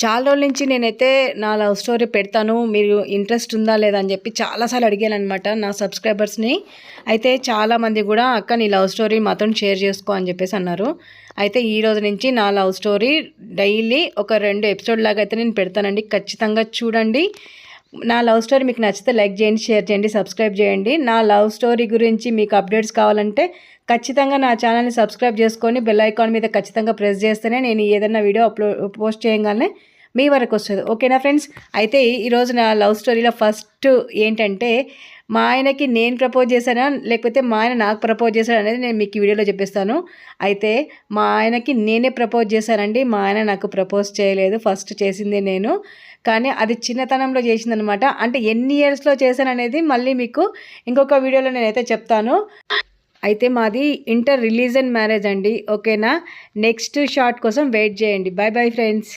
చాలా రోజుల నుంచి నేనైతే నా లవ్ స్టోరీ పెడతాను, మీరు ఇంట్రెస్ట్ ఉందా లేదా అని చెప్పి చాలాసార్లు అడిగాననమాట నా సబ్స్క్రైబర్స్ని. అయితే చాలామంది కూడా అక్క నీ లవ్ స్టోరీ మాతో షేర్ చేసుకో అని చెప్పేసి అన్నారు. అయితే ఈ రోజు నుంచి నా లవ్ స్టోరీ డైలీ ఒక 2 ఎపిసోడ్ లాగా అయితే నేను పెడతానండి. ఖచ్చితంగా చూడండి. నా లవ్ స్టోరీ మీకు నచ్చితే లైక్ చేయండి, షేర్ చేయండి, సబ్స్క్రైబ్ చేయండి. నా లవ్ స్టోరీ గురించి మీకు అప్డేట్స్ కావాలంటే ఖచ్చితంగా నా ఛానల్ని సబ్స్క్రైబ్ చేసుకొని బెల్ ఐకాన్ మీద ఖచ్చితంగా ప్రెస్ చేస్తేనే నేను ఏదైనా వీడియో పోస్ట్ చేయగానే మీ వరకు వస్తుంది. ఓకేనా ఫ్రెండ్స్? అయితే ఈరోజు నా లవ్ స్టోరీలో ఫస్ట్ ఏంటంటే, మా ఆయనకి నేను ప్రపోజ్ చేశానా లేకపోతే మా ఆయన నాకు ప్రపోజ్ చేశాడు అనేది నేను మీకు ఈ వీడియోలో చెప్పిస్తాను. అయితే మా ఆయనకి నేనే ప్రపోజ్ చేశానండి. మా ఆయన నాకు ప్రపోజ్ చేయలేదు. ఫస్ట్ చేసిందే నేను. కానీ అది చిన్నతనంలో చేసిందనమాట. అంటే ఎన్ని ఇయర్స్లో చేశాననేది మళ్ళీ మీకు ఇంకొక వీడియోలో నేనైతే చెప్తాను. అయితే మాది ఇంటర్ రిలీజన్ మ్యారేజ్ అండి. ఓకేనా? నెక్స్ట్ షార్ట్ కోసం వెయిట్ చేయండి. Bye bye friends.